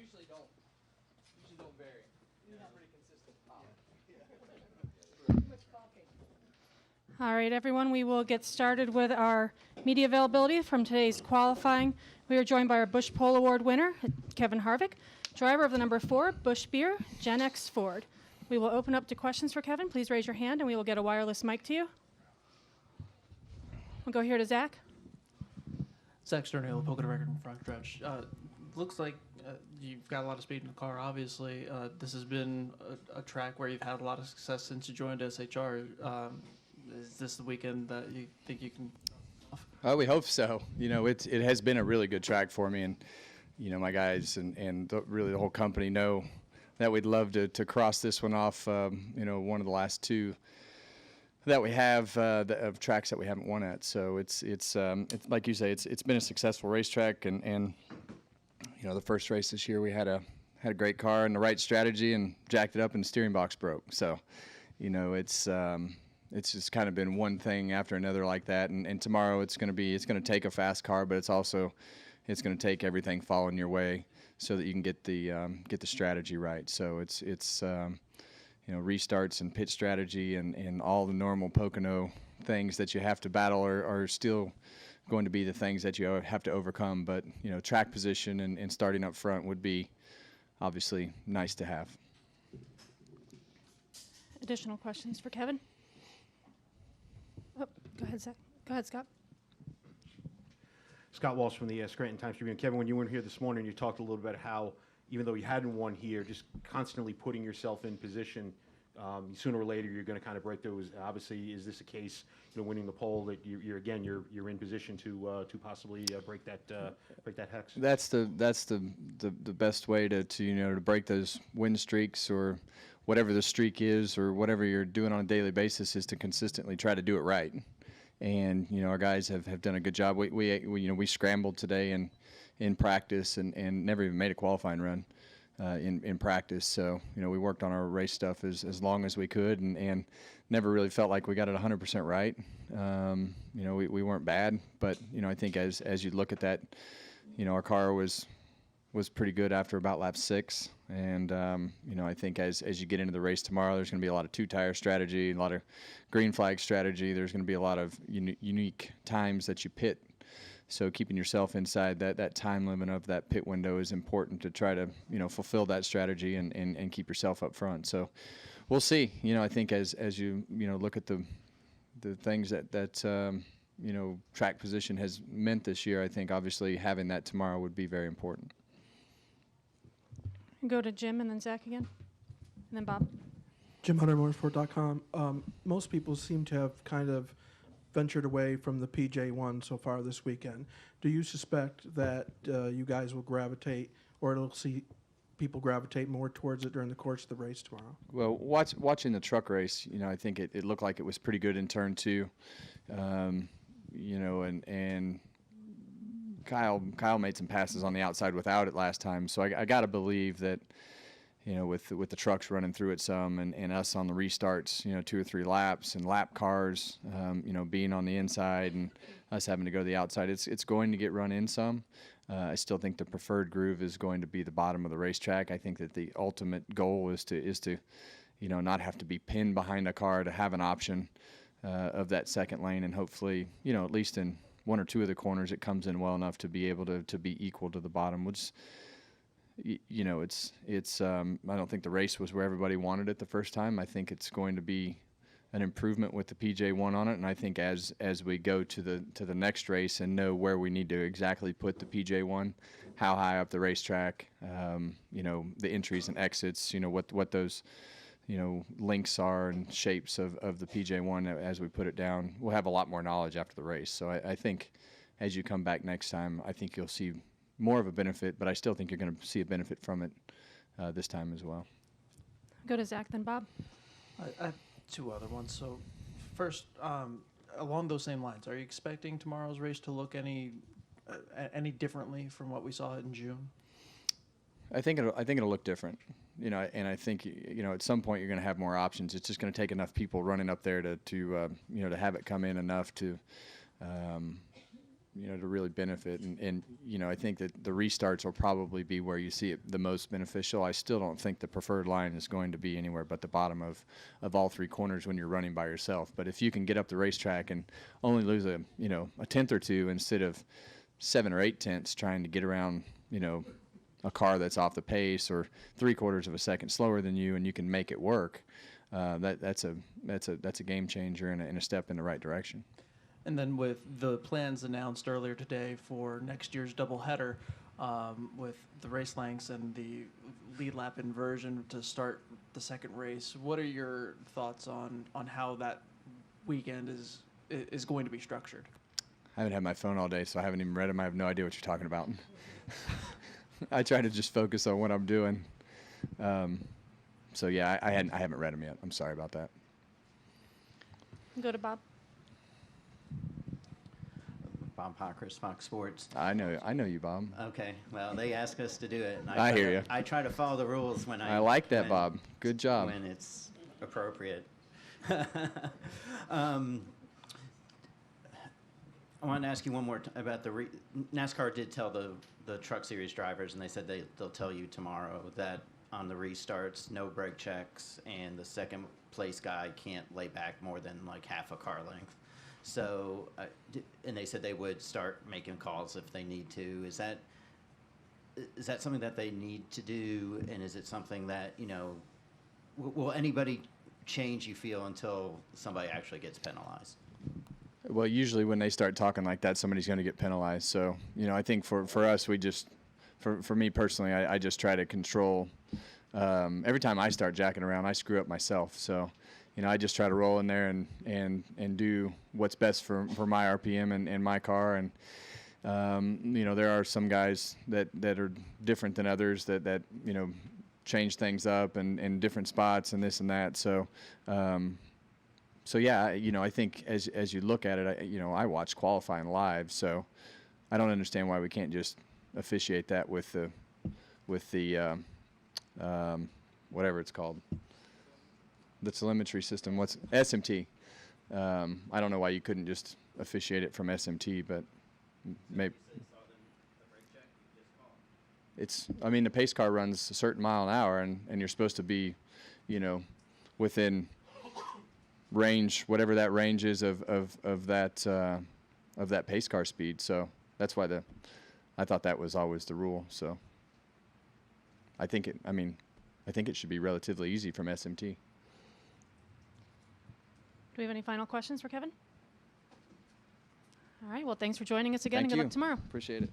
usually don't vary. Yeah. Pretty consistent pop. All right, everyone, we will get started with our media availability from today's qualifying. We are joined by our Busch Pole Award winner, Kevin Harvick, driver of the number 4 Busch Beer Gen X Ford. We will open up to questions for Kevin. Please raise your hand, and we will get a wireless mic to you. We'll go here to Zach. Zach Sternhill, Pocono record in front stretch. Looks like you've got a lot of speed in the car, obviously. This has been a track where you've had a lot of success since you joined SHR. Is this the weekend that you think you can? We hope so. It has been a really good track for me, and my guys and really the whole company know that we'd love to cross this one off. One of the last two that we have of tracks that we haven't won at. So it's like you say, it's been a successful racetrack, and the first race this year we had a great car and the right strategy and jacked it up and the steering box broke. So it's just kind of been one thing after another like that, and tomorrow it's going to take a fast car, but it's going to take everything falling your way so that you can get the strategy right. So it's restarts and pit strategy and all the normal Pocono things that you have to battle are still going to be the things that you have to overcome. But track position and starting up front would be obviously nice to have. Additional questions for Kevin? Oh, go ahead, Zach. Go ahead, Scott. Scott Walsh from the Scranton Times-Tribune. Kevin, when you were here this morning, you talked a little bit how, even though you hadn't won here, just constantly putting yourself in position, sooner or later you're going to kind of break those. Obviously, is this a case, winning the pole, that you're in position to possibly break that hex? That's the best way to break those win streaks, or whatever the streak is, or whatever you're doing on a daily basis, is to consistently try to do it right. And our guys have done a good job. We scrambled today in practice and never even made a qualifying run in practice. So we worked on our race stuff as long as we could, and never really felt like we got it 100% right. We weren't bad, but I think as you look at that, our car was pretty good after about lap 6, and I think as you get into the race tomorrow, there's going to be a lot of two-tire strategy, a lot of green flag strategy. There's going to be a lot of unique times that you pit. So keeping yourself inside that time limit of that pit window is important to try to fulfill that strategy and keep yourself up front. So we'll see. I think as you look at the things that track position has meant this year, I think obviously having that tomorrow would be very important. Go to Jim and then Zach again, and then Bob. Jim Hunter, Motorsport.com. Most people seem to have kind of ventured away from the PJ1 so far this weekend. Do you suspect that you guys will gravitate, or it'll see people gravitate more towards it during the course of the race tomorrow? Well, watching the truck race, I think it looked like it was pretty good in turn 2, and Kyle made some passes on the outside without it last time, so I got to believe that with the trucks running through it some, and us on the restarts 2 or 3 laps, and lap cars being on the inside and us having to go to the outside, it's going to get run in some. I still think the preferred groove is going to be the bottom of the racetrack. I think that the ultimate goal is to not have to be pinned behind a car, to have an option of that second lane, and hopefully at least in 1 or 2 of the corners it comes in well enough to be able to be equal to the bottom, which it's I don't think the race was where everybody wanted it the first time. I think it's going to be an improvement with the PJ1 on it, and I think as we go to the next race and know where we need to exactly put the PJ1, how high up the racetrack, the entries and exits, what those links are and shapes of the PJ1 as we put it down, we'll have a lot more knowledge after the race. So I think as you come back next time, I think you'll see more of a benefit, but I still think you're going to see a benefit from it this time as well. Go to Zach, then Bob. I have 2 other ones. So first, along those same lines, are you expecting tomorrow's race to look any differently from what we saw in June? I think it'll look different, and I think at some point you're going to have more options. It's just going to take enough people running up there to have it come in enough to to really benefit. And I think that the restarts will probably be where you see it the most beneficial. I still don't think the preferred line is going to be anywhere but the bottom of all three corners when you're running by yourself. But if you can get up the racetrack and only lose a tenth or two instead of 7 or 8 tenths trying to get around, a car that's off the pace or 3/4 of a second slower than you, and you can make it work, that's a game changer and a step in the right direction. And then with the plans announced earlier today for next year's doubleheader, with the race lengths and the lead lap inversion to start the second race, what are your thoughts on how that weekend is going to be structured? I haven't had my phone all day, so I haven't even read them. I have no idea what you're talking about. I try to just focus on what I'm doing. So yeah, I haven't read them yet. I'm sorry about that. Go to Bob. Bob Hawkers, Fox Sports. I know you, Bob. Okay, well, they ask us to do it. And I hear you. I try to follow the rules when I like that, Bob. Good job. When it's appropriate. I wanted to ask you one more about the NASCAR did tell the Truck Series drivers, and they said they'll tell you tomorrow that on the restarts, no brake checks, and the second place guy can't lay back more than like half a car length. So, and they said they would start making calls if they need to. Is that something that they need to do, and is it something that, will anybody change, you feel, until somebody actually gets penalized? Well, usually when they start talking like that, somebody's going to get penalized. So, I think for us, for me personally, I just try to control. Every time I start jacking around, I screw up myself. So, I just try to roll in there and do what's best for my RPM and my car. And, there are some guys that are different than others that change things up and in different spots and this and that. So, yeah, I think as you look at it, I watch qualifying live, so I don't understand why we can't just officiate that with the whatever it's called, the telemetry system. What's SMT? I don't know why you couldn't just officiate it from SMT, but maybe the pace car runs a certain mile an hour, and you're supposed to be, within range, whatever that range is of that pace car speed. So that's why I thought that was always the rule. So I think it should be relatively easy from SMT. Do we have any final questions for Kevin? All right. Well, thanks for joining us again, and good luck tomorrow. Appreciate it.